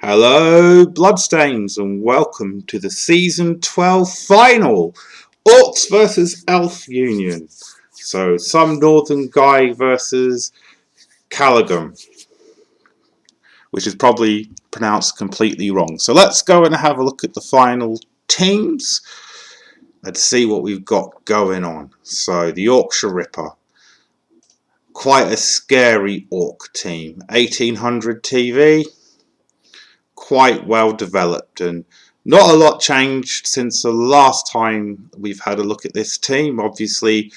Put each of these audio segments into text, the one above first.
Hello Bloodstains and welcome to the Season 12 Final! Orcs versus Elf Union. So some northern guy versus Callaghan, which is probably pronounced completely wrong. So let's go and have a look at the final teams and see what we've got going on. So the Orcshire Ripper, quite a scary orc team, 1800 TV. Quite well developed, and not a lot changed since the last time we've had a look at this team. Obviously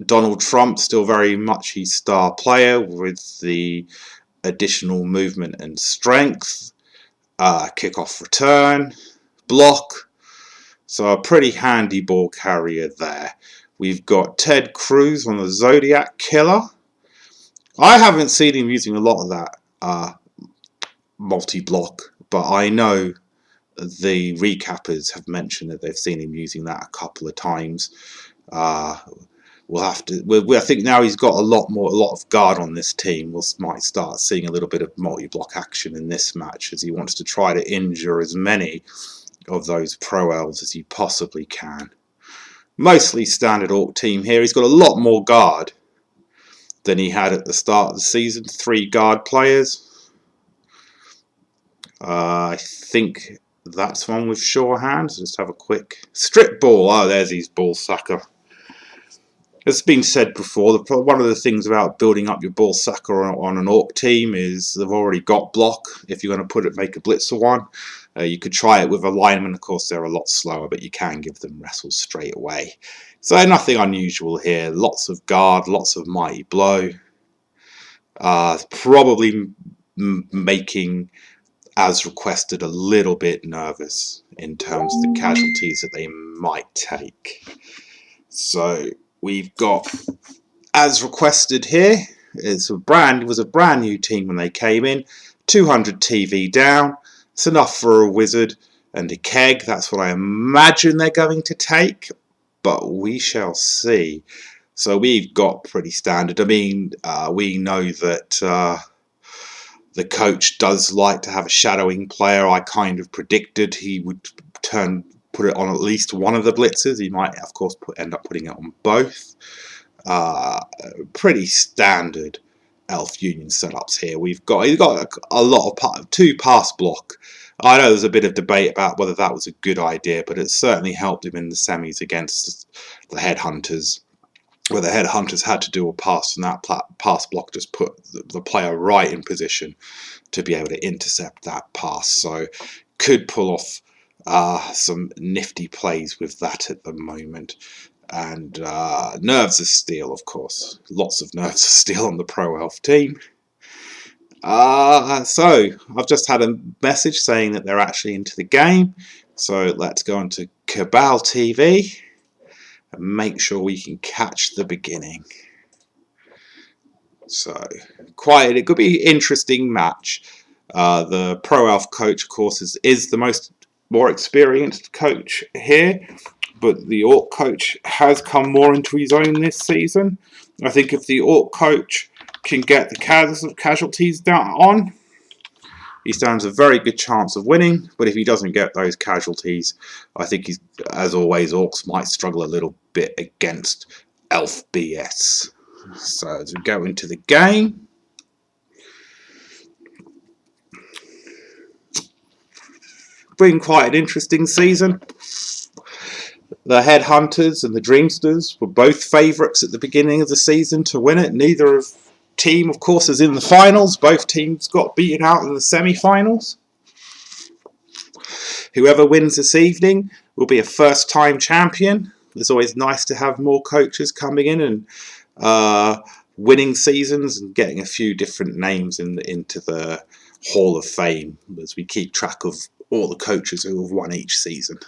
Donald Trump still very much his star player with the additional movement and strength, kickoff return, block, so a pretty handy ball carrier there. We've got Ted Cruz on the Zodiac Killer. I haven't seen him using a lot of that multi-block, but I know the recappers have mentioned that they've seen him using that a couple of times. We'll have to. I think now he's got a lot of guard on this team. We might start seeing a little bit of multi-block action in this match, as he wants to try to injure as many of those pro elves as he possibly can. Mostly standard orc team here. He's got a lot more guard than he had at the start of the season. 3 guard players. I think that's one with sure hands. Let's have a quick strip ball. Oh, there's his ball sacker. It's been said before, one of the things about building up your ball sacker on an orc team is they've already got block. If you're going to make a blitzer one, you could try it with a lineman. Of course, they're a lot slower, but you can give them wrestles straight away. So nothing unusual here. Lots of guard, lots of mighty blow. Probably making, as requested, a little bit nervous in terms of the casualties that they might take. So we've got, as requested here, it was a brand new team when they came in. 200 TV down. It's enough for a wizard and a keg. That's what I imagine they're going to take, but we shall see. So we've got pretty standard. I mean, we know that the coach does like to have a shadowing player. I kind of predicted he would put it on at least one of the blitzers. He might, of course, end up putting it on both. Pretty standard Elf Union setups here. He's got a lot of 2 pass block. I know there's a bit of debate about whether that was a good idea, but it certainly helped him in the semis against the Headhunters, where the Headhunters had to do a pass, and that pass block just put the player right in position to be able to intercept that pass. So could pull off some nifty plays with that at the moment. And nerves of steel, of course. Lots of nerves of steel on the Pro Elf team. So I've just had a message saying that they're actually into the game. So let's go on to Cabal TV and make sure we can catch the beginning. So it could be an interesting match. The Pro Elf coach, of course, is the more experienced coach here, but the Orc coach has come more into his own this season. I think if the Orc coach can get the casualties down on, he stands a very good chance of winning. But if he doesn't get those casualties, I think he's, as always, Orcs might struggle a little bit against Elf BS. So as we go into the game, been quite an interesting season. The Headhunters and the Dreamsters were both favourites at the beginning of the season to win it. Neither team, of course, is in the finals. Both teams got beaten out in the semi-finals. Whoever wins this evening will be a first-time champion. It's always nice to have more coaches coming in and winning seasons and getting a few different names into the Hall of Fame, as we keep track of all the coaches who have won each season.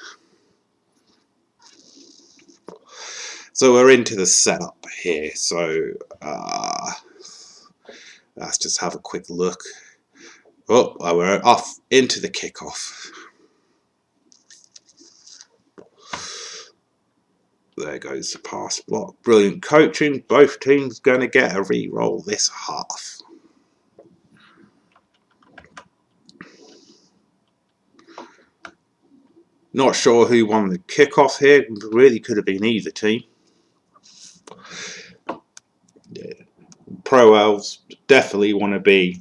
So we're into the setup here. So let's just have a quick look. Oh, we're off into the kickoff. There goes the pass block. Brilliant coaching. Both teams going to get a re-roll this half. Not sure who won the kickoff here. Really could have been either team. Yeah. Pro Elves definitely want to be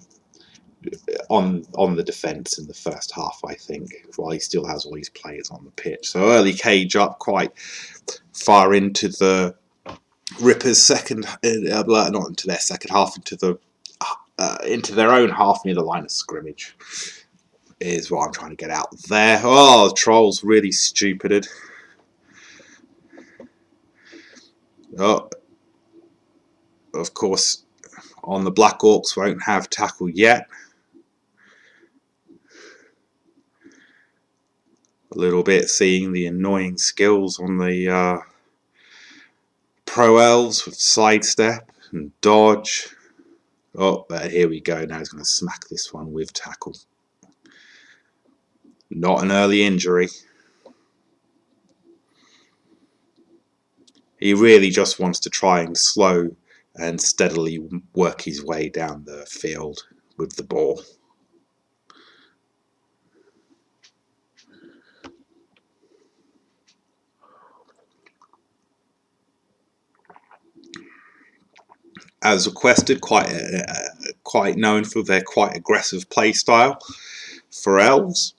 on the defence in the first half, I think, while he still has all these players on the pitch. So early cage up quite far into the Rippers' second, not into their second half, into their own half near the line of scrimmage is what I'm trying to get out there. Oh, the Trolls really stupided. Oh, of course, on the Black Orcs won't have tackle yet. A little bit seeing the annoying skills on the Pro Elves with sidestep and dodge. Oh, here we go. Now he's going to smack this one with tackle. Not an early injury. He really just wants to try and slow and steadily work his way down the field with the ball. As requested, quite known for their quite aggressive play style for Elves.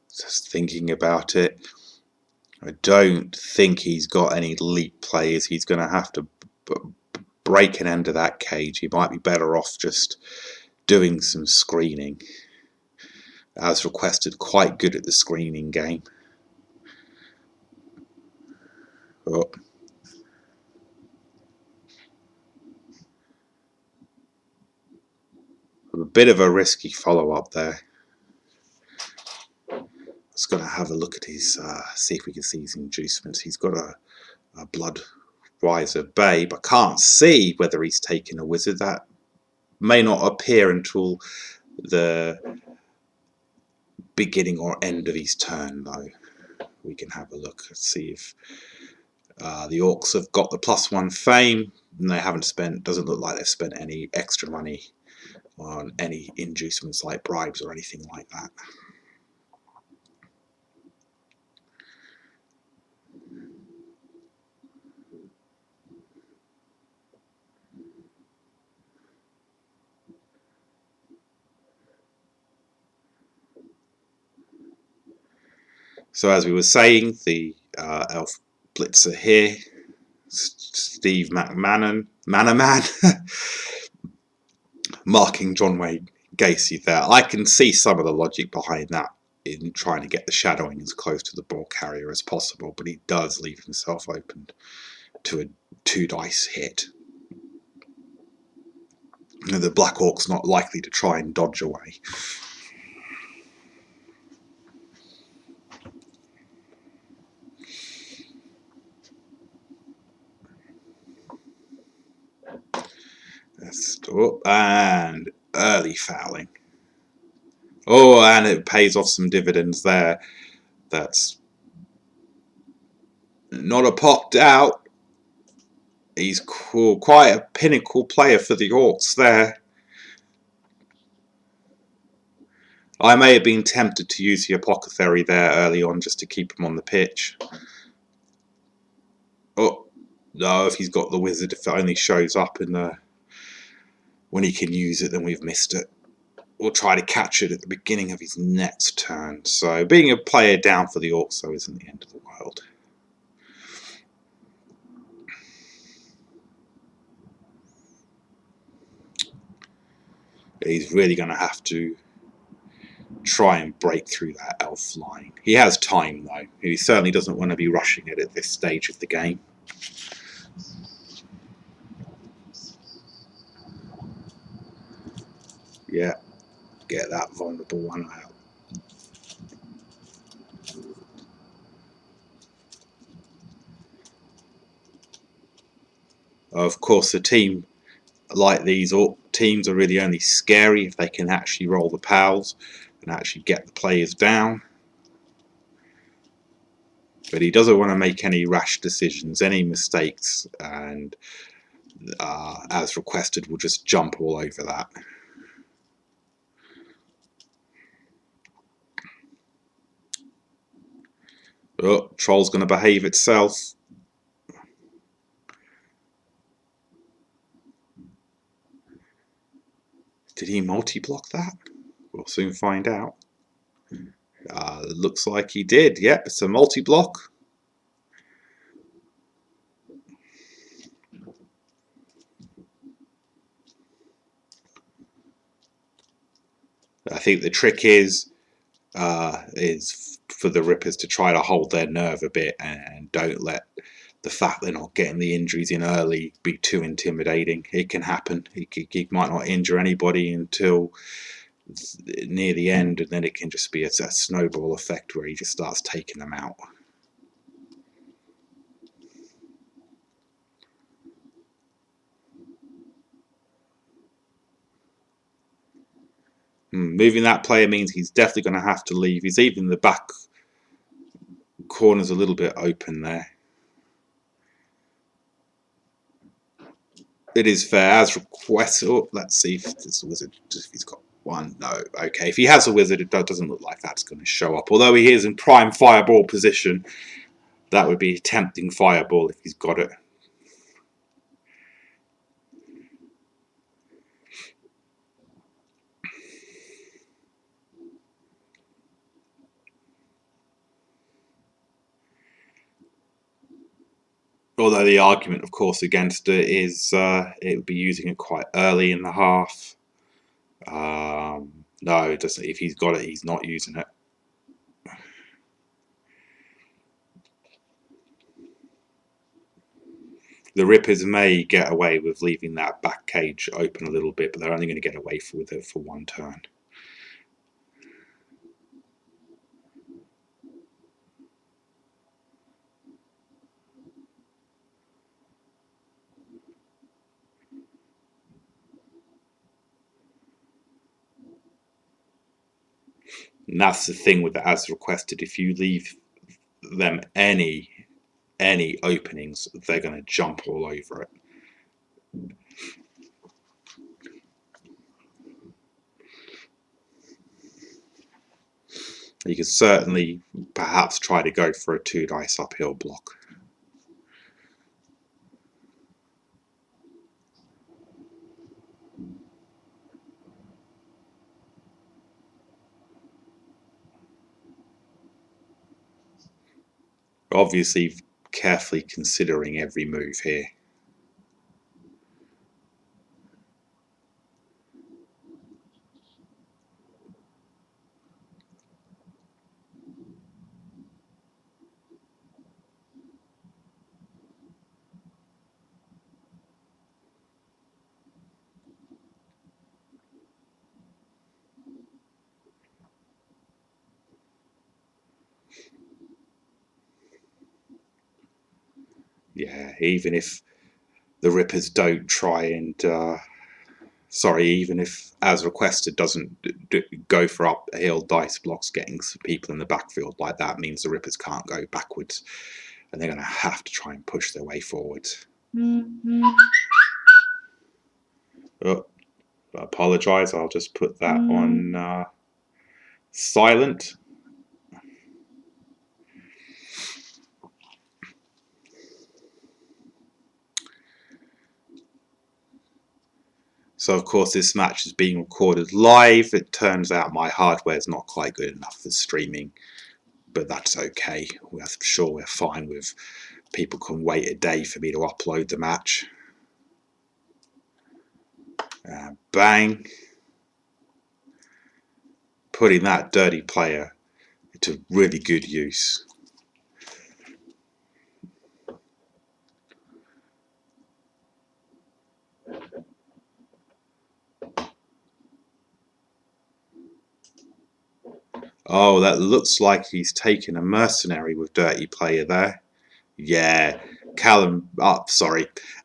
Just thinking about it, I don't think he's got any elite players. He's going to have to break an end of that cage. He might be better off just doing some screening. As requested, quite good at the screening game. Oh. A bit of a risky follow-up there. Just going to have a look at his, see if we can see his inducements. He's got a Blood Riser Bay, but can't see whether he's taken a wizard. That may not appear until the beginning or end of his turn, though. We can have a look and see if the Orcs have got the +1 fame, and they haven't spent, doesn't look like they've spent any extra money on any inducements like bribes or anything like that. So as we were saying, the Elf Blitzer here, Steve Manaman, marking John Wayne Gacy there. I can see some of the logic behind that in trying to get the shadowing as close to the ball carrier as possible, but he does leave himself open to a 2-dice hit. The Black Orc's not likely to try and dodge away. And early fouling. Oh, and it pays off some dividends there. That's not a popped out. He's cool, quite a pinnacle player for the Orcs there. I may have been tempted to use the Apothecary there early on just to keep him on the pitch. Oh, no, if he's got the wizard, if it only shows up in the when he can use it, then we've missed it. We'll try to catch it at the beginning of his next turn. So being a player down for the Orcs, though, isn't the end of the world. He's really going to have to try and break through that elf line. He has time, though. He certainly doesn't want to be rushing it at this stage of the game. Yeah, get that vulnerable one out. Of course, a team like these teams are really only scary if they can actually roll the pals and actually get the players down. But he doesn't want to make any rash decisions, any mistakes, and as requested, we'll just jump all over that. Oh, Troll's going to behave itself. Did he multi-block that? We'll soon find out. Looks like he did. Yep, it's a multi-block. I think the trick is for the Rippers to try to hold their nerve a bit and don't let the fact they're not getting the injuries in early be too intimidating. It can happen. He might not injure anybody until near the end, and then it can just be a snowball effect where he just starts taking them out. Moving that player means he's definitely going to have to leave. He's even the back corner's a little bit open there. It is fair as requested. Oh, let's see if this wizard, if he's got one. No, okay. If he has a wizard, it doesn't look like that's going to show up. Although he is in prime fireball position, that would be a tempting fireball if he's got it. Although the argument, of course, against it is it would be using it quite early in the half. No, it doesn't. If he's got it, he's not using it. The Rippers may get away with leaving that back cage open a little bit, but they're only going to get away with it for one turn. And that's the thing with the as requested. If you leave them any openings, they're going to jump all over it. You could certainly perhaps try to go for a 2 dice uphill block. Obviously, carefully considering every move here. Yeah, even if the Rippers don't try and even if as requested doesn't go for uphill dice blocks, getting people in the backfield like that means the Rippers can't go backwards, and they're going to have to try and push their way forwards. Oh, I apologise. I'll just put that on silent. So, of course, this match is being recorded live. It turns out my hardware is not quite good enough for streaming, but that's okay. I'm sure we're fine with people can wait a day for me to upload the match. Bang. Putting that dirty player to really good use. Oh, that looks like he's taken a mercenary with dirty player there. Yeah, Callum,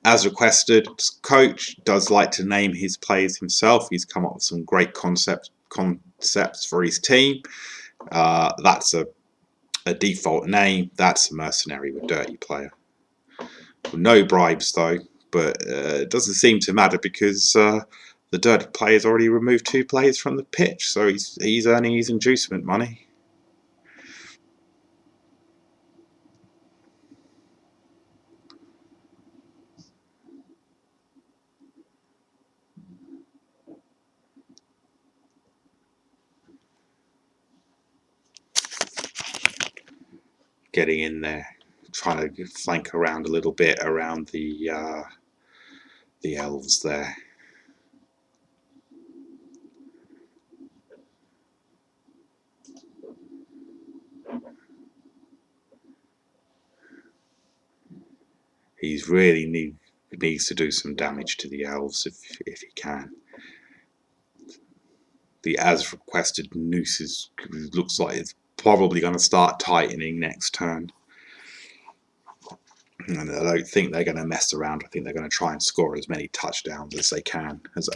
as requested, coach does like to name his players himself. He's come up with some great concepts for his team. That's a a default name, that's a mercenary with dirty player. No bribes though, but it doesn't seem to matter because the dirty player's already removed 2 players from the pitch, so he's earning his inducement money. Getting in there, trying to flank around a little bit around the elves there. He's really needs to do some damage to the elves if he can. The as requested noose looks like it's probably going to start tightening next turn. And I don't think they're going to mess around. I think they're going to try and score as many touchdowns as they can, as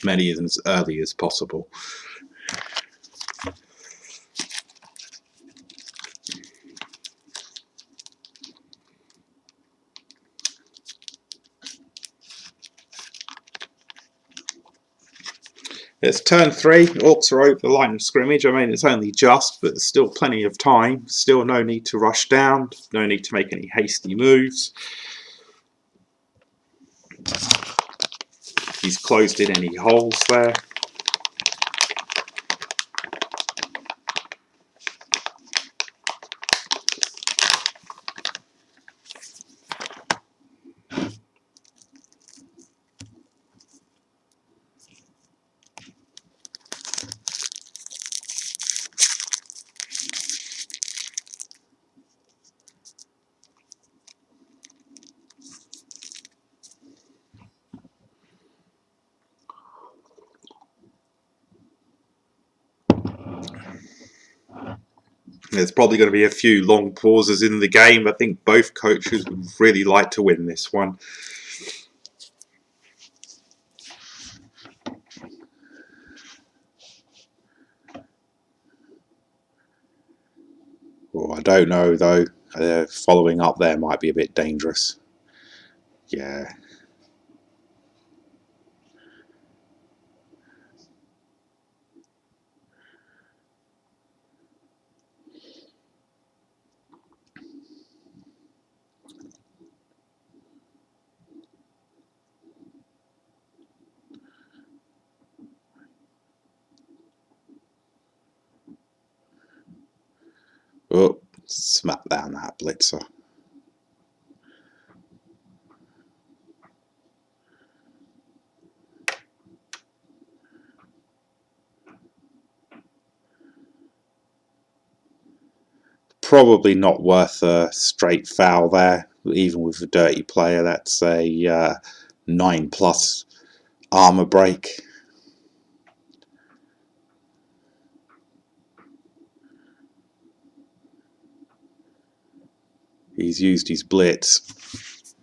many as early as possible. It's turn 3. Orcs are over the line of scrimmage. I mean, it's only just, but there's still plenty of time. Still no need to rush down. No need to make any hasty moves. He's closed in any holes there. There's probably going to be a few long pauses in the game. I think both coaches would really like to win this one. Oh, I don't know though. Following up there might be a bit dangerous. Yeah. Oh, smack down that blitzer. Probably not worth a straight foul there, even with a dirty player. That's a 9+ armor break. He's used his blitz.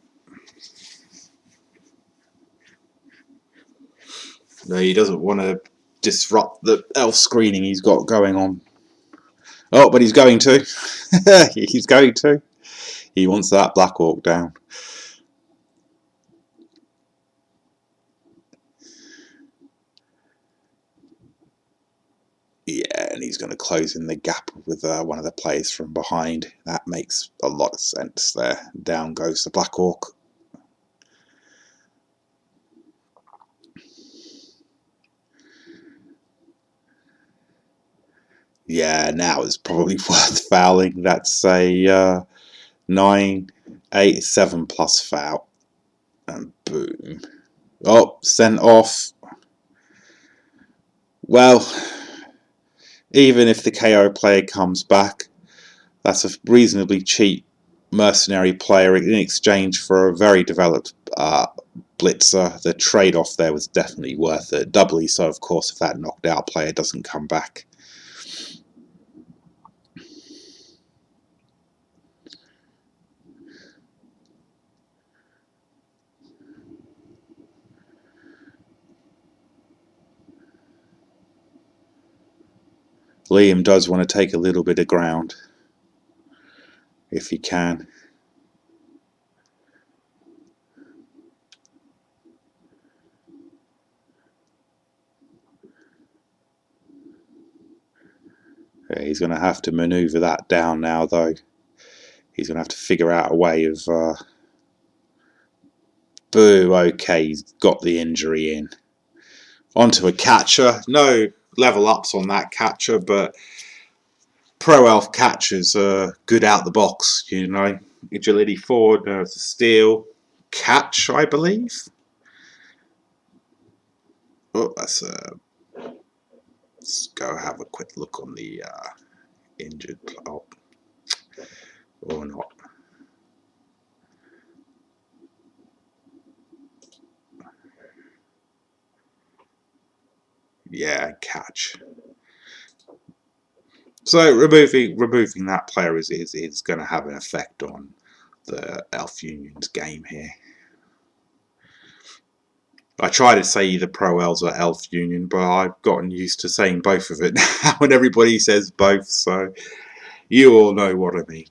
No, he doesn't want to disrupt the elf screening he's got going on. Oh, but he's going to. He's going to. He wants that Black Orc down. Yeah, and he's going to close in the gap with one of the players from behind. That makes a lot of sense there. Down goes the Black Orc. Yeah, now it's probably worth fouling. That's a 9, 8, 7+ foul. And boom. Oh, sent off. Well, even if the KO player comes back, that's a reasonably cheap mercenary player in exchange for a very developed blitzer. The trade-off there was definitely worth it. Doubly so, of course, if that knocked out player doesn't come back. Liam does want to take a little bit of ground. if he can. Yeah, he's going to have to manoeuvre that down now, though. He's going to have to figure out a way of... Boo, okay, he's got the injury in. Onto a catcher. No level ups on that catcher, but Pro Elf catchers are good out the box, you know. Agility 4, there's a steal. Catch, I believe. Oh, that's a... Let's go have a quick look on the injured player. Or not. Yeah, catch. So removing that player is going to have an effect on the Elf Union's game here. I try to say either Pro Elves or Elf Union, but I've gotten used to saying both of it now, and everybody says both, so you all know what I mean.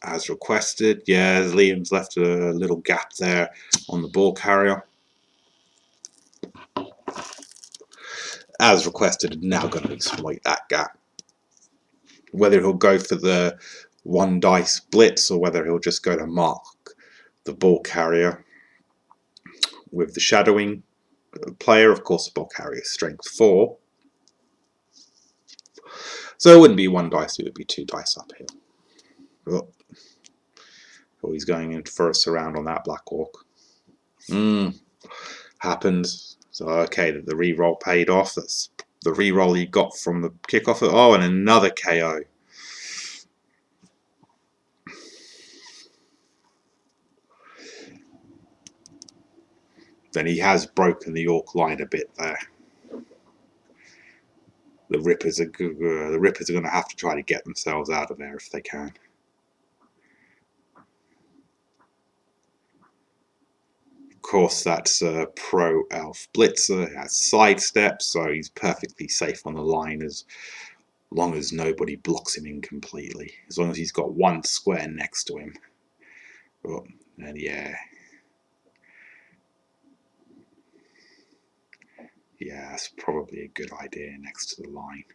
As requested, yeah, Liam's left a little gap there on the ball carrier. As requested, now going to exploit that gap. Whether he'll go for the one dice blitz or whether he'll just go to mark the ball carrier with the shadowing player. Of course, the ball carrier is strength 4. So it wouldn't be one dice, it would be 2 dice uphill. Oh, he's going in for a surround on that Black Orc. Happens. So, okay, the reroll paid off. That's the reroll he got from the kickoff. Oh, and another KO. Then he has broken the Orc line a bit there. The Rippers are going to have to try to get themselves out of there if they can. Of course, that's a Pro Elf Blitzer. He has sidestep, so he's perfectly safe on the line as long as nobody blocks him in completely. As long as he's got one square next to him. Oh, and yeah. Yeah, that's probably a good idea next to the line.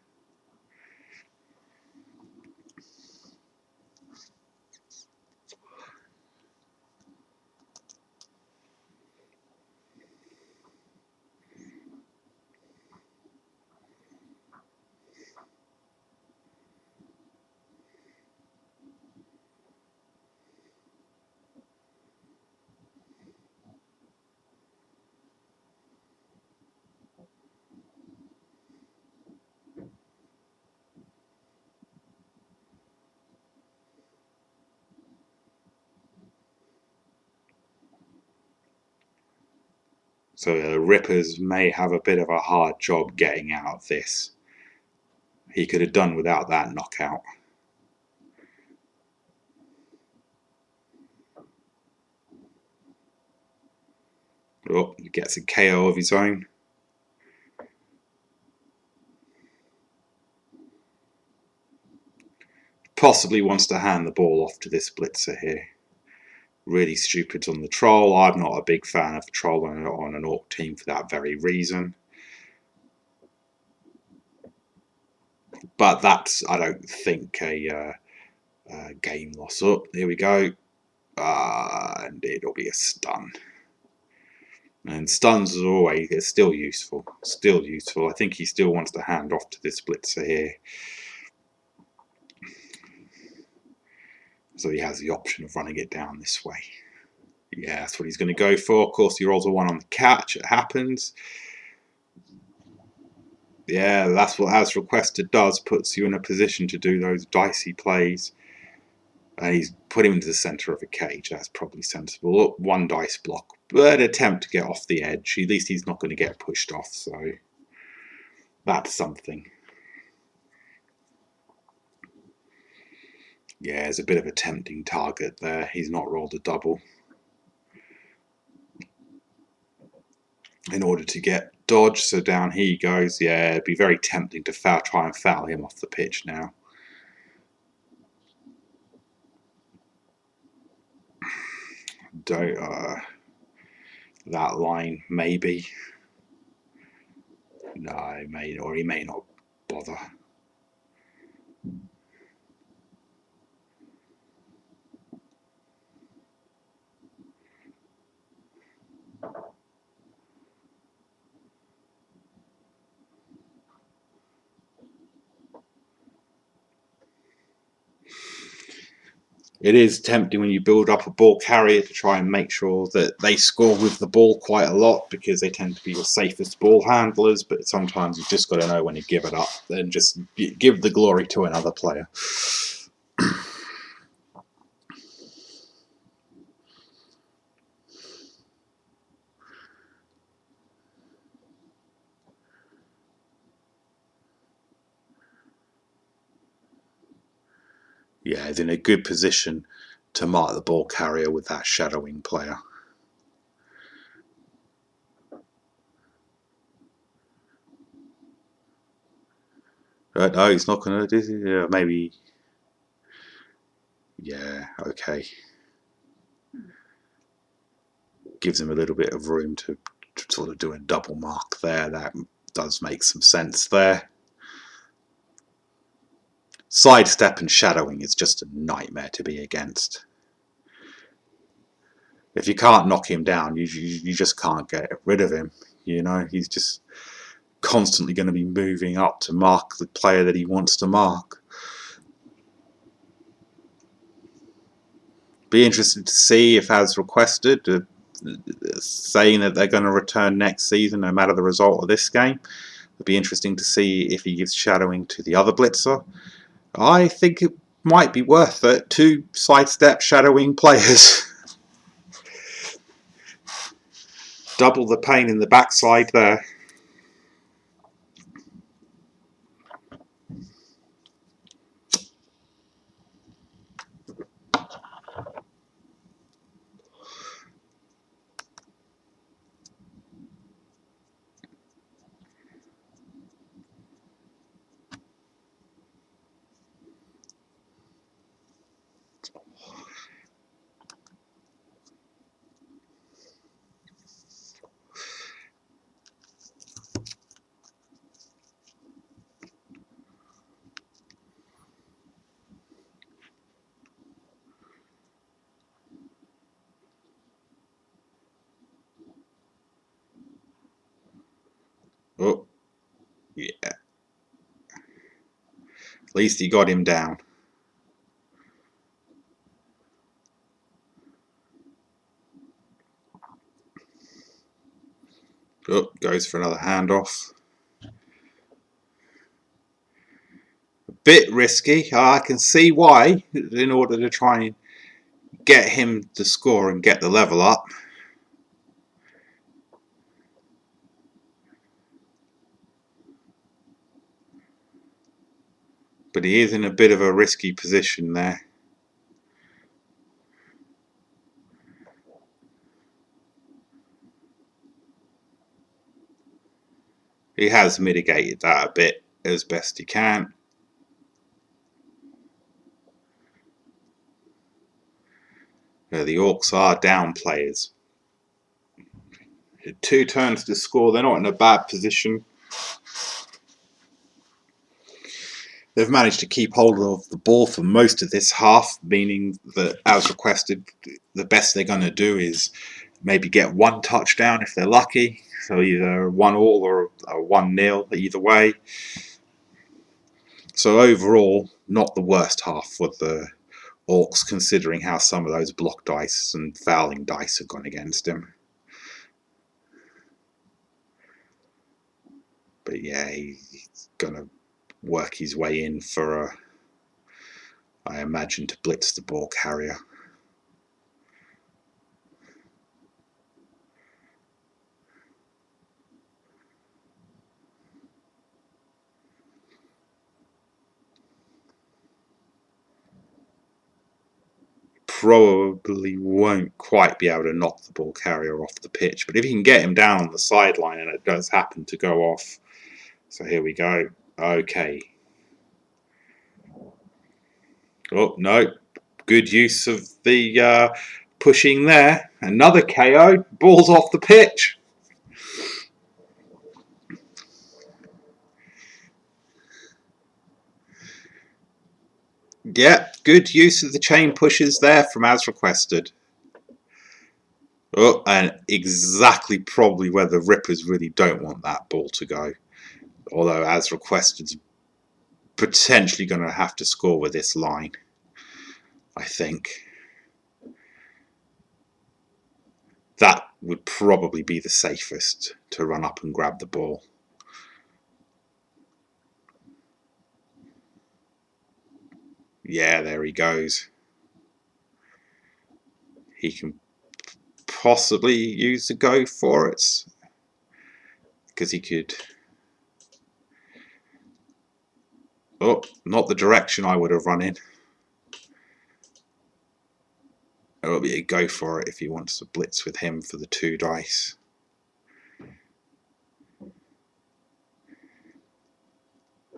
So the Rippers may have a bit of a hard job getting out of this. He could have done without that knockout. Oh, he gets a KO of his own. Possibly wants to hand the ball off to this blitzer here. Really stupid on the troll. I'm not a big fan of a troll on an Orc team for that very reason. But that's, I don't think, a game loss. Oh, here we go. And it'll be a stun. And stuns are always, it's still useful. Still useful. I think he still wants to hand off to this blitzer here. So he has the option of running it down this way. Yeah, that's what he's going to go for. Of course, he rolls a 1 on the catch. It happens. Yeah, that's what as requested does. Puts you in a position to do those dicey plays. And he's put him into the centre of a cage. That's probably sensible. Look, 1 dice block. But attempt to get off the edge. At least he's not going to get pushed off. So that's something. Yeah, there's a bit of a tempting target there. He's not rolled a double. in order to get dodge. So down he goes. Yeah, it'd be very tempting to try and foul him off the pitch now. Don't that line maybe. No, he may not bother. It is tempting when you build up a ball carrier to try and make sure that they score with the ball quite a lot, because they tend to be your safest ball handlers, but sometimes you've just got to know when to give it up and just give the glory to another player. Yeah, he's in a good position to mark the ball carrier with that shadowing player. No, he's not going to do it. Maybe. Yeah, okay. Gives him a little bit of room to sort of do a double mark there. That does make some sense there. Sidestep and shadowing is just a nightmare to be against. If you can't knock him down, you just can't get rid of him. You know, he's just constantly going to be moving up to mark the player that he wants to mark. Be interested to see if, as requested, saying that they're going to return next season no matter the result of this game. It'd be interesting to see if he gives shadowing to the other blitzer. I think it might be worth it. 2 sidestep shadowing players. Double the pain in the backside there. Oh, yeah. At least he got him down. Oh, goes for another handoff. A bit risky. I can see why, in order to try and get him to score and get the level up. But he is in a bit of a risky position there. He has mitigated that a bit as best he can. The Orcs are down players. 2 turns to score. They're not in a bad position. They've managed to keep hold of the ball for most of this half, meaning that, as requested, the best they're going to do is maybe get 1 touchdown if they're lucky. So either 1-1 or a 1-0 either way. So overall, not the worst half for the Orcs, considering how some of those block dice and fouling dice have gone against him. But yeah, he's going to work his way in for, I imagine, to blitz the ball carrier. probably won't quite be able to knock the ball carrier off the pitch, but if you can get him down on the sideline and it does happen to go off. So here we go. Okay. Oh, no. Good use of the pushing there. Another KO. Ball's off the pitch. Yeah, good use of the chain pushes there from as requested. Oh, and exactly probably where the Rippers really don't want that ball to go. Although as requested's potentially going to have to score with this line, I think. That would probably be the safest, to run up and grab the ball. Yeah, there he goes. He can possibly use the go for it, because he could... Oh, not the direction I would have run in. It'll be a go for it if he wants to blitz with him for the 2 dice.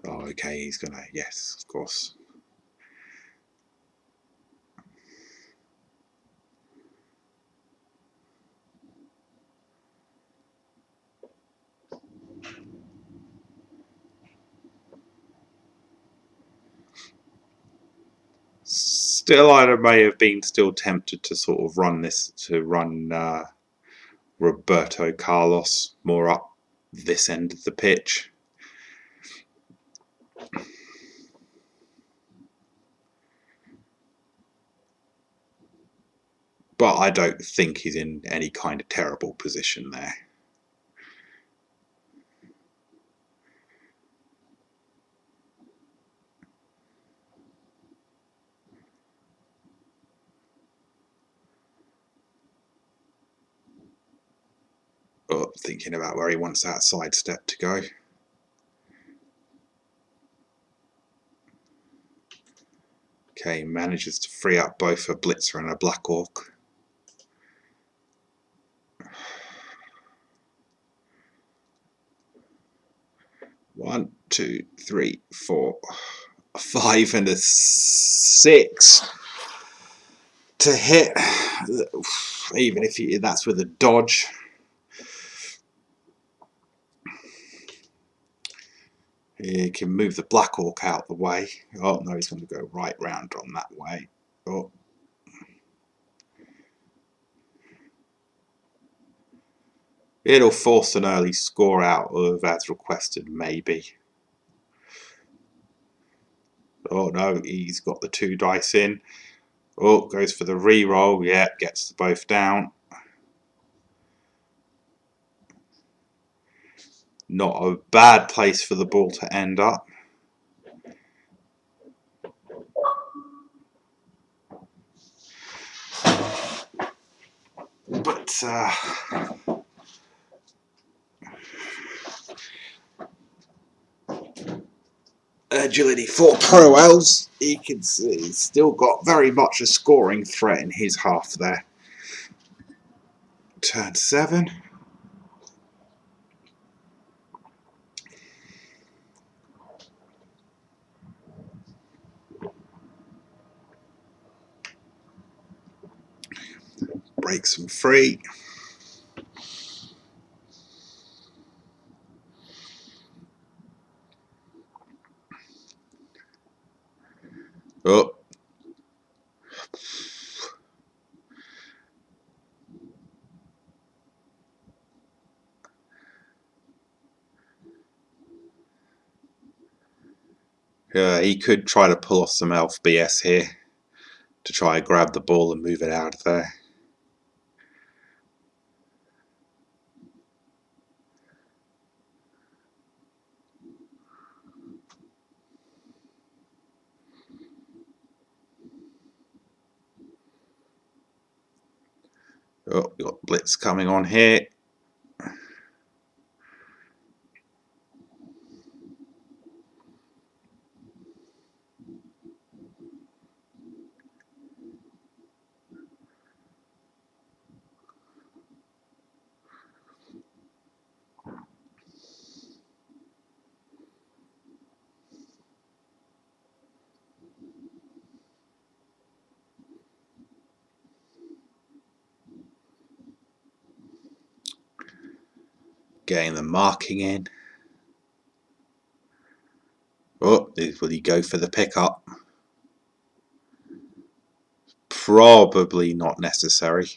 Oh, okay, he's gonna... Yes, of course. Still, I may have been still tempted to sort of run this, to run Roberto Carlos more up this end of the pitch. But I don't think he's in any kind of terrible position there. Oh, thinking about where he wants that sidestep to go. Okay, manages to free up both a blitzer and a black orc. One, 2, 3, 4, 5 and a 6 to hit. Even if that's with a dodge. He can move the black orc out the way. Oh no, he's going to go right round on that way. Oh. It'll force an early score out of as requested, maybe. Oh no, he's got the 2 dice in. Oh, goes for the re-roll. Yeah, gets the both down. Not a bad place for the ball to end up. But agility for Pro Elves. He's still got very much a scoring threat in his half there. Turn 7. Breaks him free. Oh. He could try to pull off some elf BS here to try and grab the ball and move it out of there. Oh, we've got blitz coming on here. Getting the marking in. Oh, will he go for the pickup? Probably not necessary.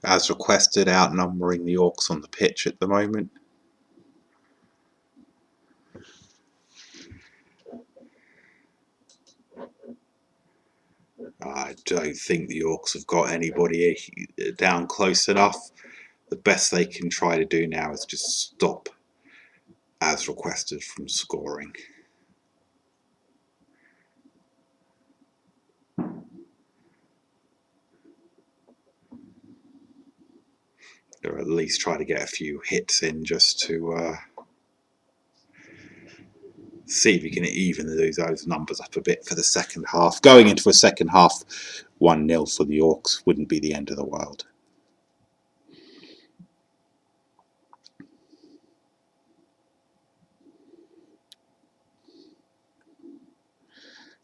As requested, outnumbering the Orcs on the pitch at the moment. I don't think the Orcs have got anybody down close enough. The best they can try to do now is just stop as requested from scoring. Or at least try to get a few hits in just to see if we can even those numbers up a bit for the second half. Going into a second half 1-0 for the Orcs wouldn't be the end of the world.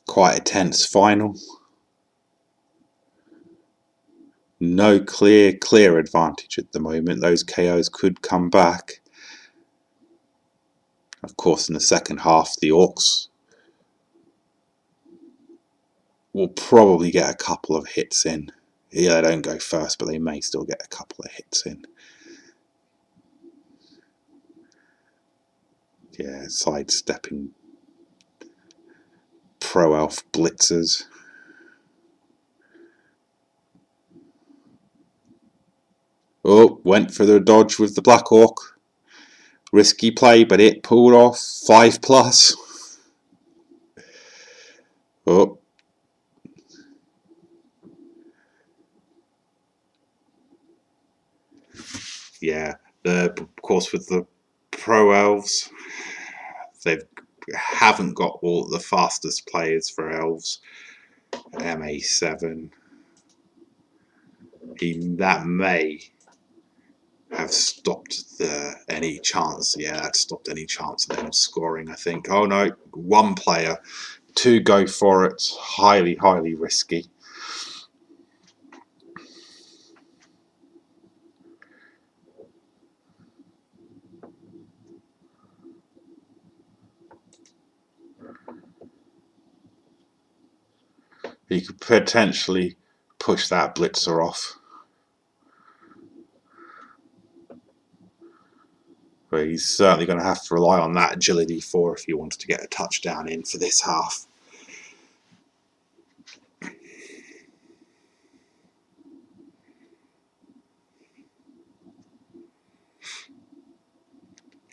Quite a tense final. No clear advantage at the moment. Those KOs could come back. Of course, in the second half, the Orcs will probably get a couple of hits in. Yeah, they don't go first, but they may still get a couple of hits in. Yeah, sidestepping pro-elf blitzers. Oh, went for the dodge with the Black Orc. Risky play, but it pulled off. 5+. Oh. Yeah, of course with the pro elves, they haven't got all the fastest players for elves. MA7. That may have stopped any chance. Yeah, that stopped any chance of them scoring, I think. Oh no, one player to go for it. Highly, highly risky. He could potentially push that blitzer off. But he's certainly going to have to rely on that agility if he wants to get a touchdown in for this half.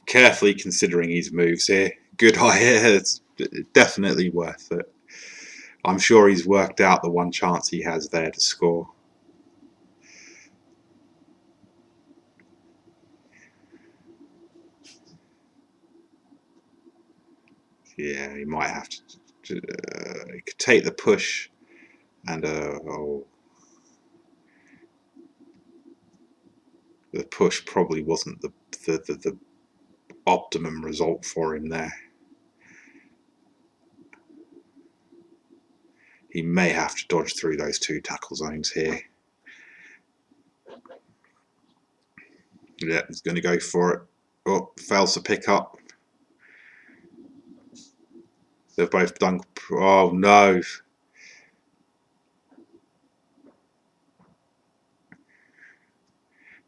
Carefully considering his moves here. Good idea. It's definitely worth it. I'm sure he's worked out the one chance he has there to score. Yeah, he might have to. He could take the push, and the push probably wasn't the optimum result for him there. He may have to dodge through those two tackle zones here. Yeah, he's going to go for it. Oh, fails to pick up. They've both done. Oh no.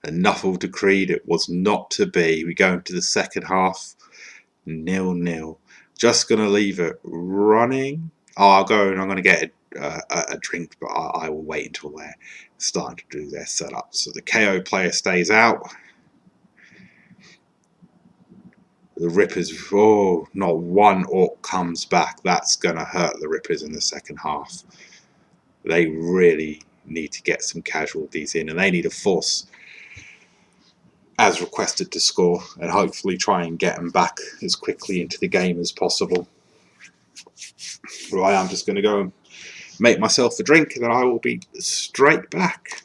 Enough of decreed. It was not to be. We go into the second half. 0-0. Just going to leave it running. Oh, I'll go and I'm going to get a drink, but I will wait until they're starting to do their setup. So the KO player stays out. The Rippers, oh, not one Orc comes back. That's going to hurt the Rippers in the second half. They really need to get some casualties in, and they need to force as requested to score and hopefully try and get them back as quickly into the game as possible. Right, I'm just going to go and make myself a drink and then I will be straight back.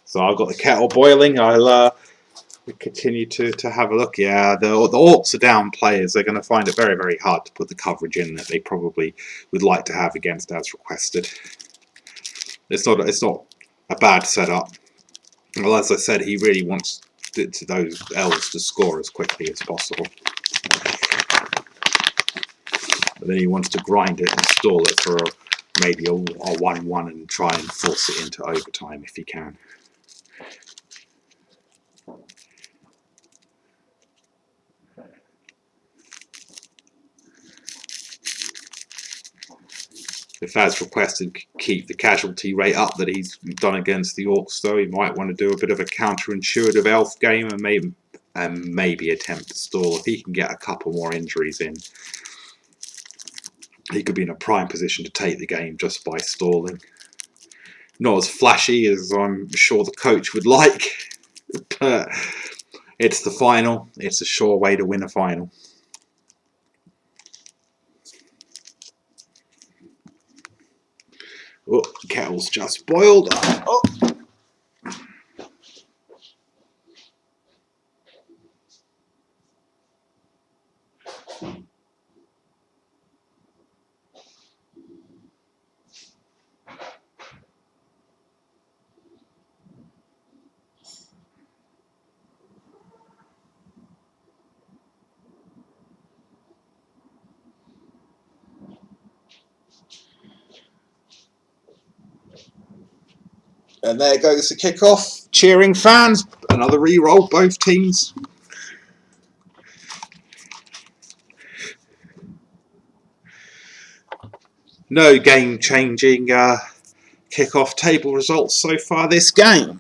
So I've got the kettle boiling. I'll continue to have a look. Yeah, the Orcs are down players. They're going to find it very, very hard to put the coverage in that they probably would like to have against as requested. It's not a bad setup. Well, as I said, he really wants those elves to score as quickly as possible. But then he wants to grind it and stall it for maybe a 1-1 and try and force it into overtime if he can. If as requested, keep the casualty rate up that he's done against the Orcs, though he might want to do a bit of a counterintuitive elf game and maybe attempt to stall. If he can get a couple more injuries in, he could be in a prime position to take the game just by stalling. Not as flashy as I'm sure the coach would like, but it's the final. It's a sure way to win a final. Oh, kettle's just boiled. Oh. And there goes the kickoff. Cheering fans. Another re-roll, both teams. No game-changing kickoff table results so far this game.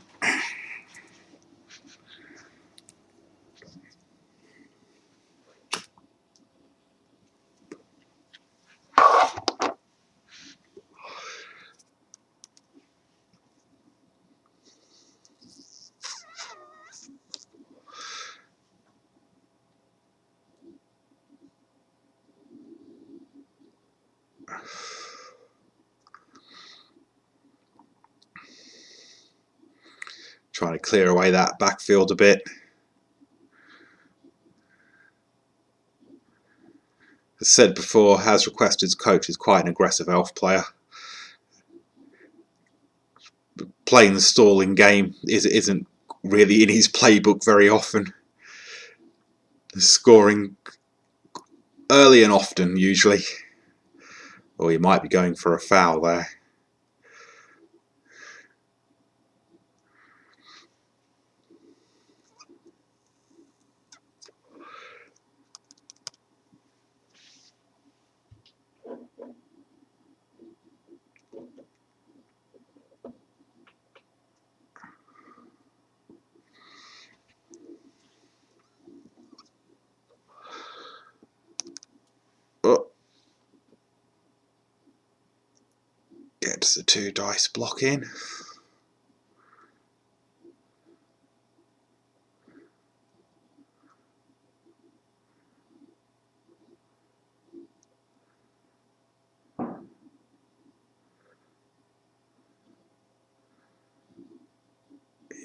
Trying to clear away that backfield a bit. As said before, Has Requested's coach is quite an aggressive elf player. Playing the stalling game isn't really in his playbook very often. Scoring early and often, usually. Or he might be going for a foul there. Oh. Gets the 2 dice block in.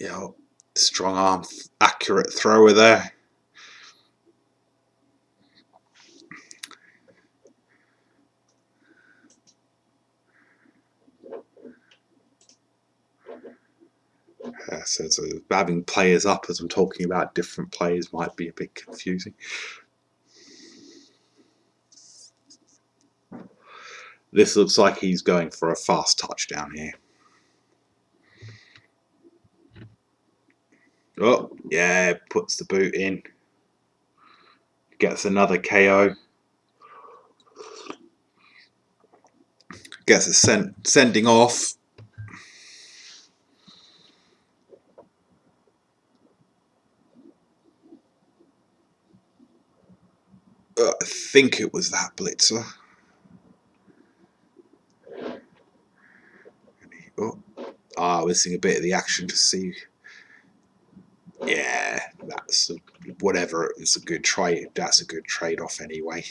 Yeah, strong arm, accurate thrower there. So having players up as I'm talking about different players might be a bit confusing. This looks like he's going for a fast touchdown here. Oh, yeah, puts the boot in. Gets another KO. Gets a sending off. I think it was that blitzer. Oh, we're seeing a bit of the action to see. Yeah, that's whatever. It's a good trade. That's a good trade-off anyway.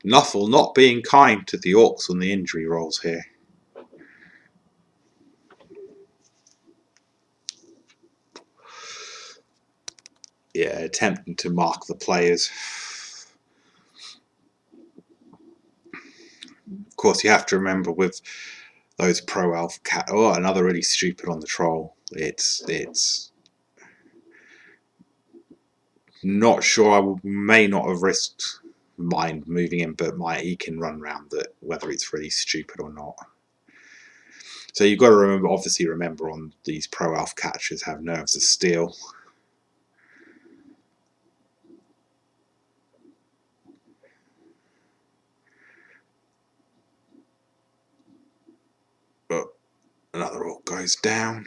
Nuffle not being kind to the Orcs on the injury rolls here. Yeah, attempting to mark the players. Of course, you have to remember with those pro elf cat. Oh, another really stupid on the troll. It's not sure. I may not have risked mine moving in, but he can run around that whether it's really stupid or not. So you've got to remember, obviously remember on these pro elf catchers have nerves of steel. But another orc goes down.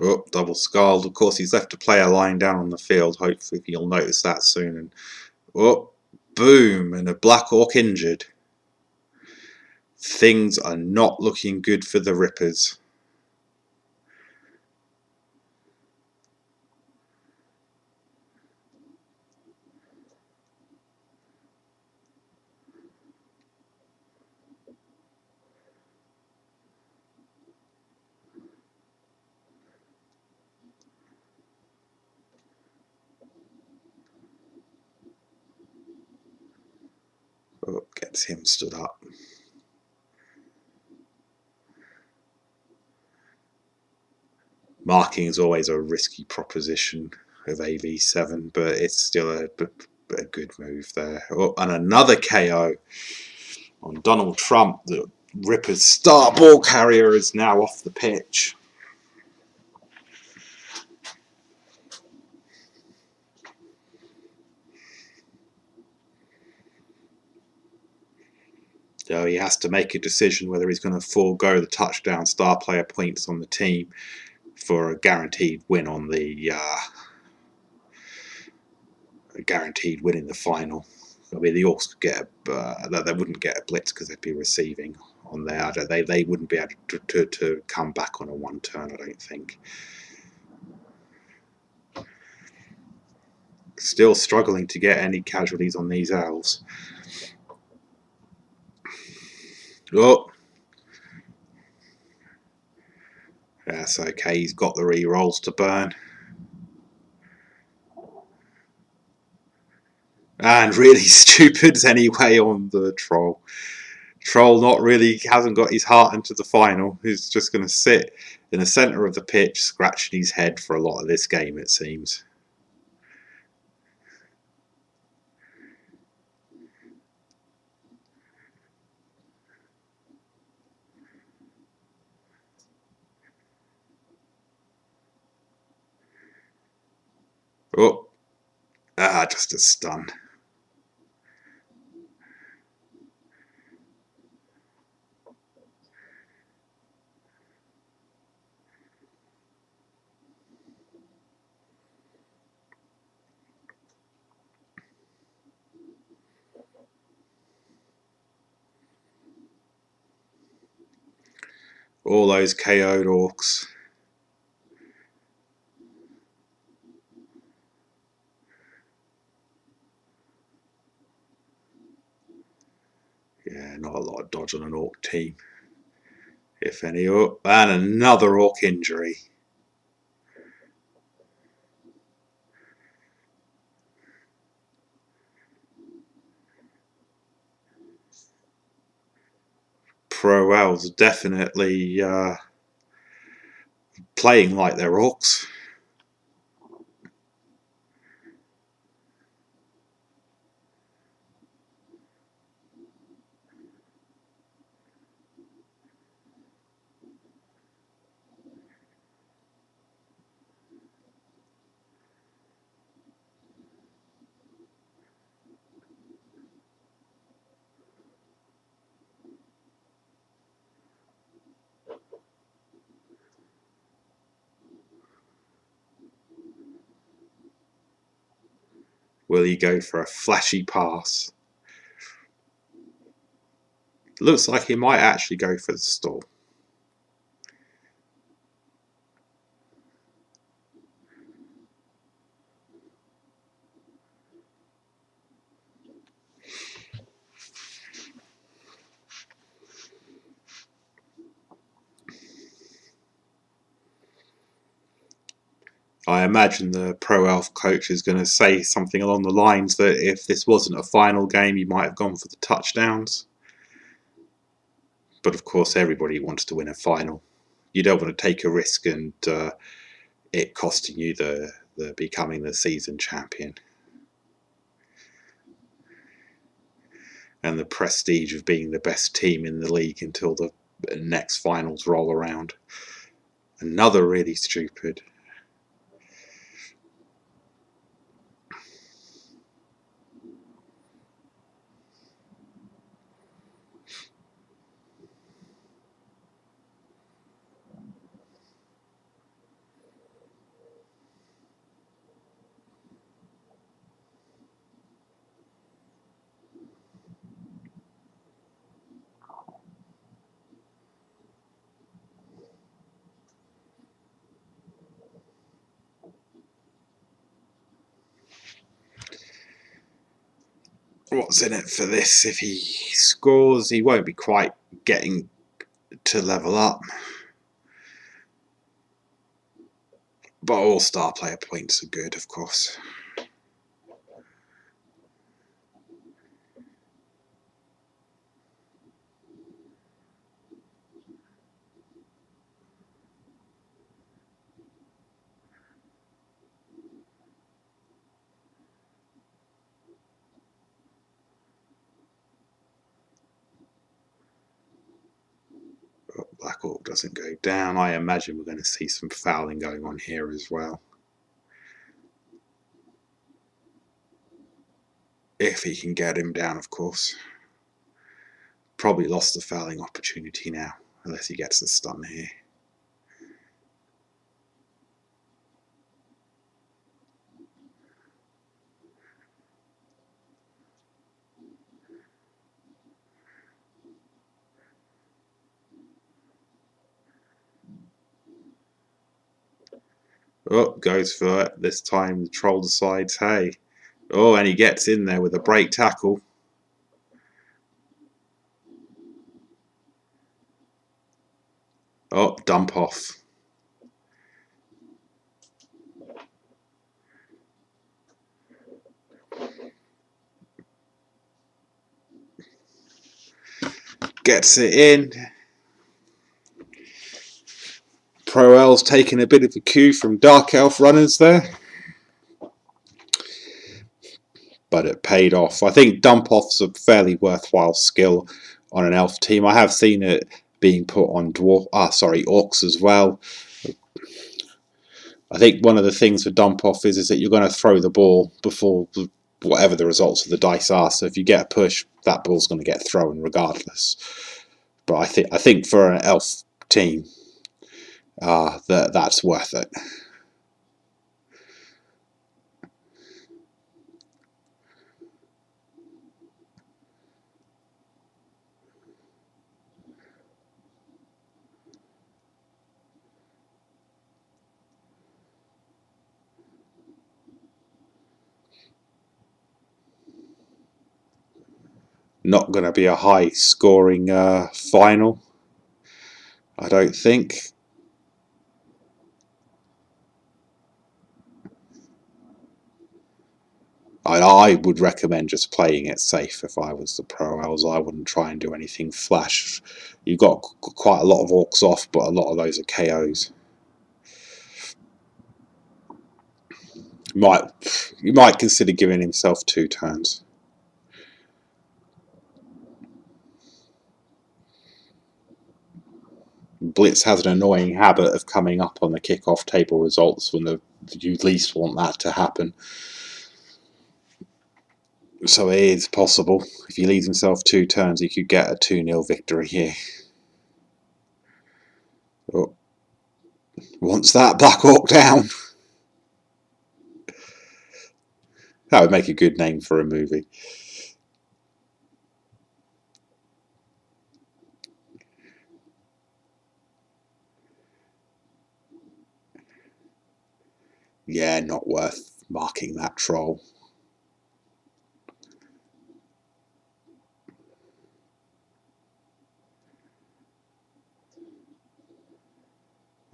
Oh, double skulled. Of course, he's left a player lying down on the field. Hopefully, you'll notice that soon. And oh, boom! And a black orc injured. Things are not looking good for the Rippers. Oh, gets him stood up. Marking is always a risky proposition of AV7, but it's still a good move there. Oh, and another KO on Donald Trump. The Rippers' star ball carrier is now off the pitch. So he has to make a decision whether he's going to forego the touchdown star player points on the team for a guaranteed win on the in the final. I mean, the Orcs could get they wouldn't get a blitz because they'd be receiving on there. They wouldn't be able to come back on a one turn, I don't think. Still struggling to get any casualties on these elves. Oh, that's okay. He's got the re-rolls to burn. And really stupid anyway on the troll. Troll hasn't got his heart into the final. He's just going to sit in the centre of the pitch, scratching his head for a lot of this game, it seems. Oh, just a stun. All those KO'd orcs. Yeah, not a lot of dodge on an orc team, if any. Oh, and another orc injury. Pro elves definitely playing like they're orcs. Will he go for a flashy pass? Looks like he might actually go for the stall. I imagine the Pro Elf coach is going to say something along the lines that if this wasn't a final game, you might have gone for the touchdowns. But of course, everybody wants to win a final. You don't want to take a risk and it costing you the becoming the season champion. And the prestige of being the best team in the league until the next finals roll around. Another really stupid. What's in it for this? If he scores, he won't be quite getting to level up. But all star player points are good, of course. Black Hawk doesn't go down. I imagine we're going to see some fouling going on here as well. If he can get him down, of course. Probably lost the fouling opportunity now, unless he gets the stun here. Oh, goes for it. This time the troll decides, hey. Oh, and he gets in there with a break tackle. Oh, dump off. Gets it in. Pro L's taking a bit of a cue from Dark Elf runners there. But it paid off. I think dump off's a fairly worthwhile skill on an elf team. I have seen it being put on orcs as well. I think one of the things for dump off is that you're going to throw the ball before whatever the results of the dice are. So if you get a push, that ball's going to get thrown regardless. But I think for an elf team, that's worth it. Not going to be a high scoring final, I don't think. I would recommend just playing it safe if I was the Pro Ls. I wouldn't try and do anything flash. You've got quite a lot of orcs off, but a lot of those are KOs. You might consider giving himself 2 turns. Blitz has an annoying habit of coming up on the kickoff table results when you least want that to happen. So it is possible. If he leaves himself 2 turns, he could get a 2-0 victory here. Oh. Wants that Black Hawk down. That would make a good name for a movie. Yeah, not worth marking that troll.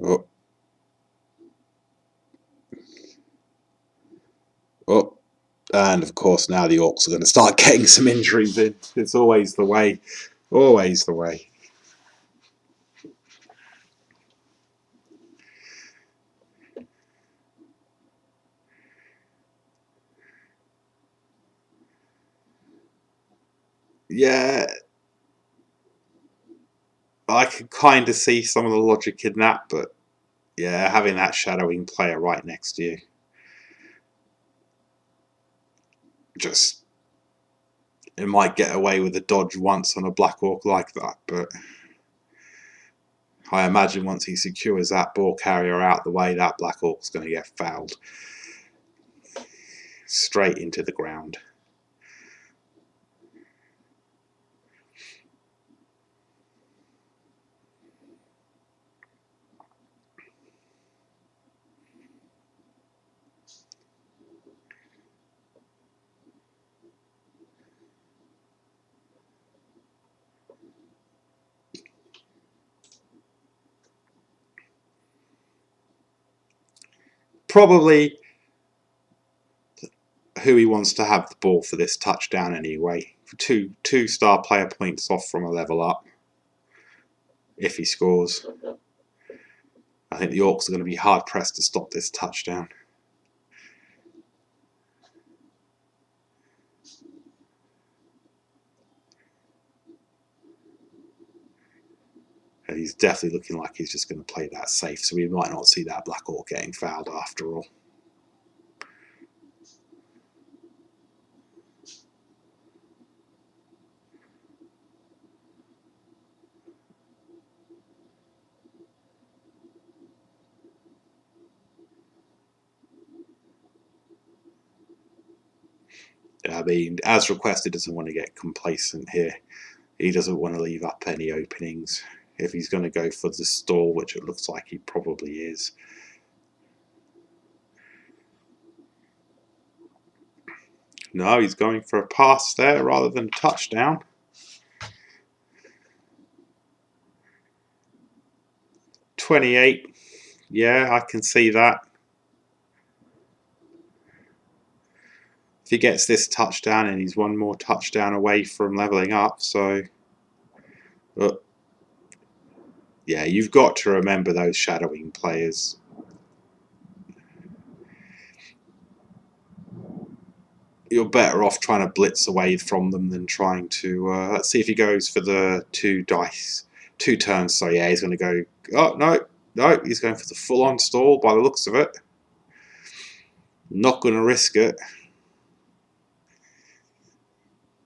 Oh. Oh. And of course now the Orcs are going to start getting some injuries in. It's always the way. Always the way. Yeah, I can kind of see some of the logic in that, but yeah, having that shadowing player right next to you, just it might get away with a dodge once on a Black Orc like that, but I imagine once he secures that ball carrier out the way, that Black Orc's going to get fouled straight into the ground. Probably who he wants to have the ball for this touchdown anyway. Two-star player points off from a level up if he scores. I think the Orcs are going to be hard pressed to stop this touchdown. And he's definitely looking like he's just going to play that safe, so we might not see that Black Orc getting fouled after all. I mean, as requested, doesn't want to get complacent here. He doesn't want to leave up any openings. If he's going to go for the stall, which it looks like he probably is. No, he's going for a pass there rather than a touchdown. .28. Yeah, I can see that. If he gets this touchdown, and he's one more touchdown away from levelling up, so... But yeah, you've got to remember those shadowing players. You're better off trying to blitz away from them than trying to... let's see if he goes for the 2 turns. So yeah, he's going to go... Oh, no, he's going for the full-on stall by the looks of it. Not going to risk it.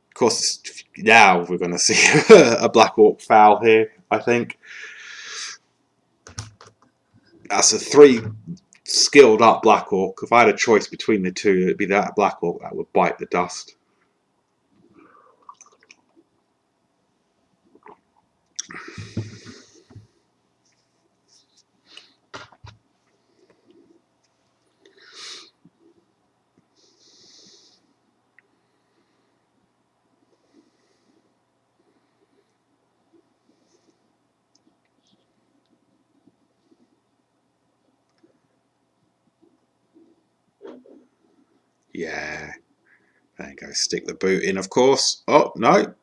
Of course, now we're going to see a Black Orc foul here, I think. That's a 3 skilled up Black Orc. If I had a choice between the 2, it'd be that Black Orc that would bite the dust. Yeah. There you go. Stick the boot in, of course. Oh, no.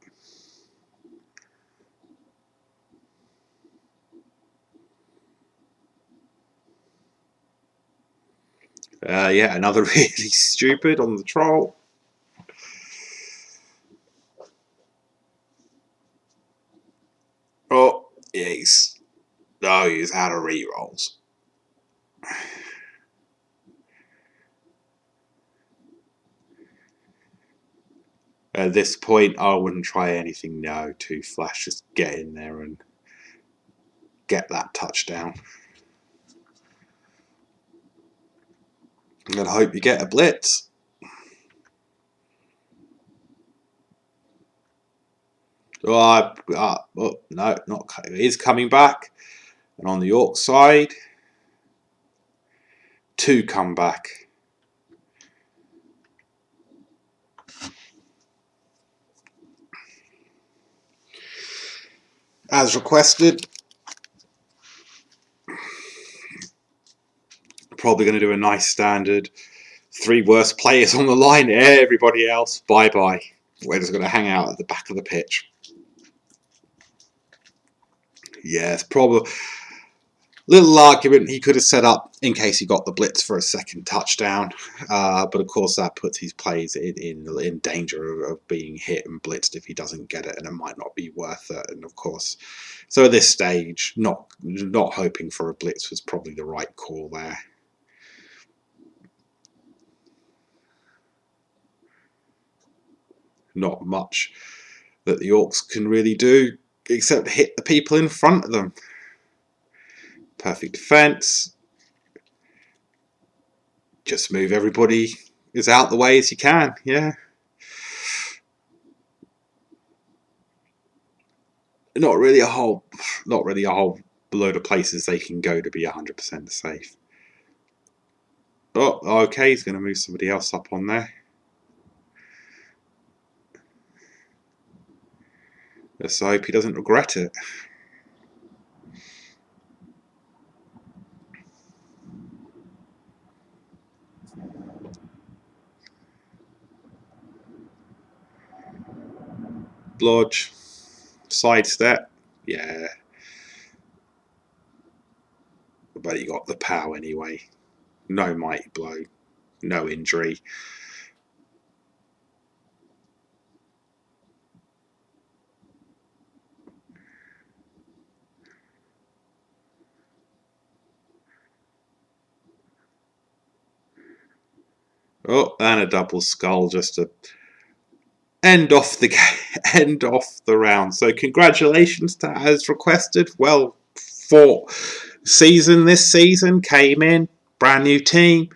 Yeah, another really stupid on the troll. Oh, yeah, he's out of rerolls. At this point, I wouldn't try anything now. 2 flash, just get in there and get that touchdown. And hope you get a blitz. Oh, no, not. It is coming back. And on the York side, 2 come back. As requested. Probably going to do a nice standard. 3 worst players on the line. Everybody else, bye-bye. We're just going to hang out at the back of the pitch. Yes, probably. Little argument he could have set up in case he got the blitz for a second touchdown. But of course that puts his plays in danger of being hit and blitzed if he doesn't get it, and it might not be worth it. And of course, so at this stage, not hoping for a blitz was probably the right call there. Not much that the Orcs can really do except hit the people in front of them. Perfect defense. Just move everybody as out the way as you can. Yeah. Not really a whole load of places they can go to be 100% safe. Oh, okay, he's going to move somebody else up on there. Let's hope he doesn't regret it. Blodge. Sidestep. Yeah. But he got the pow anyway. No mighty blow. No injury. Oh, and a double skull just to end off the end off the round. So congratulations to as requested. Well fought season this season. Came in, brand new team.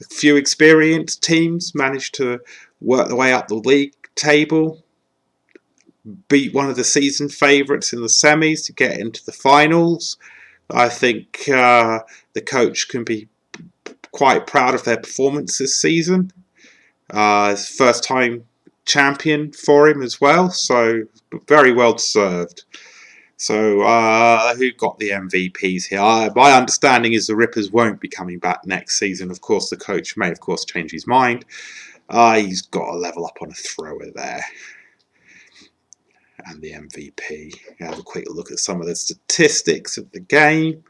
A few experienced teams managed to work their way up the league table. Beat one of the season favourites in the semis to get into the finals. I think the coach can be quite proud of their performance this season. It's first time champion for him as well, so very well deserved. So who got the MVPs here? My understanding is the Rippers won't be coming back next season. Of course, the coach may, of course, change his mind. He's got a level up on a thrower there. And the MVP. Have a quick look at some of the statistics of the game.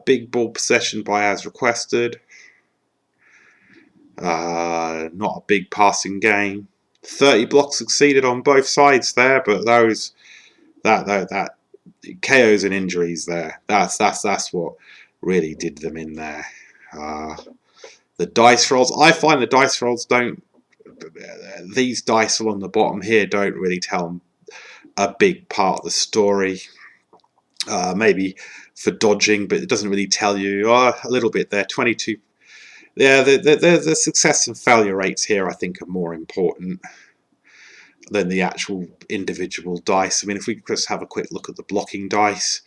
Big ball possession by as requested. Not a big passing game. 30 blocks succeeded on both sides there, but that KOs and injuries there. That's what really did them in there. The dice rolls. I find the dice rolls don't. These dice along the bottom here don't really tell a big part of the story. Maybe for dodging, but it doesn't really tell you a little bit there. 22. Yeah, the success and failure rates here, I think, are more important than the actual individual dice. I mean, if we just have a quick look at the blocking dice,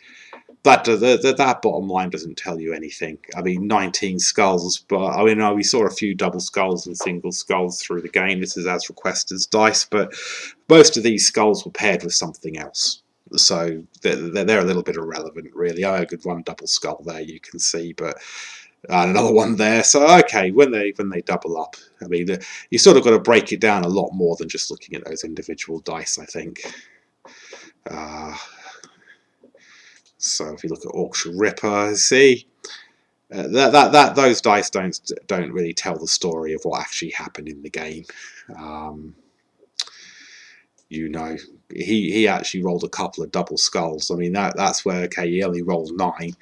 that bottom line doesn't tell you anything. I mean, 19 skulls, but I mean, we saw a few double skulls and single skulls through the game. This is as requested's dice, but most of these skulls were paired with something else. So they're a little bit irrelevant, really. I had one double skull there, you can see, but another one there. So okay, when they double up, I mean, you sort of got to break it down a lot more than just looking at those individual dice, I think. So if you look at Orcshire Ripper, see those dice don't really tell the story of what actually happened in the game. You know, he actually rolled a couple of double skulls. I mean, that's where, okay, he only rolled 9,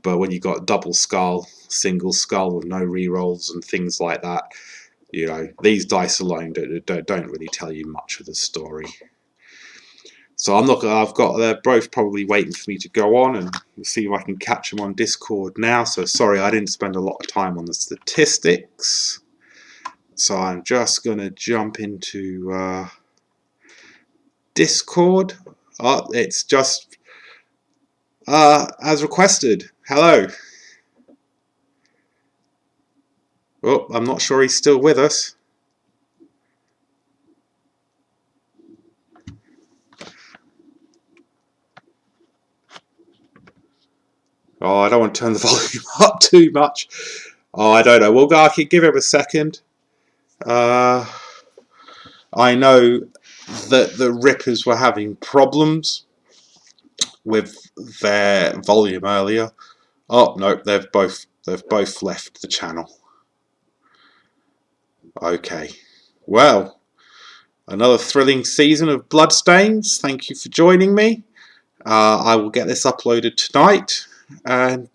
but when you got double skull, single skull with no rerolls and things like that, you know, these dice alone don't really tell you much of the story. So they're both probably waiting for me to go on and see if I can catch them on Discord now. So sorry, I didn't spend a lot of time on the statistics. So I'm just going to jump into Discord. Oh, it's just as requested. Hello. Oh, I'm not sure he's still with us. Oh, I don't want to turn the volume up too much. Oh, I don't know. We'll go. I can give him a second. I know that the Rippers were having problems with their volume earlier. Oh no, they've both left the channel. Okay. Well, another thrilling season of Bloodstains. Thank you for joining me. I will get this uploaded tonight, and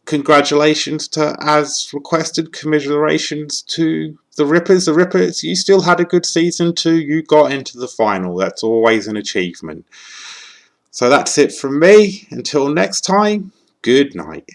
congratulations to, as requested, commiserations to the Rippers. The Rippers, you still had a good season too. You got into the final. That's always an achievement. So that's it from me. Until next time, good night.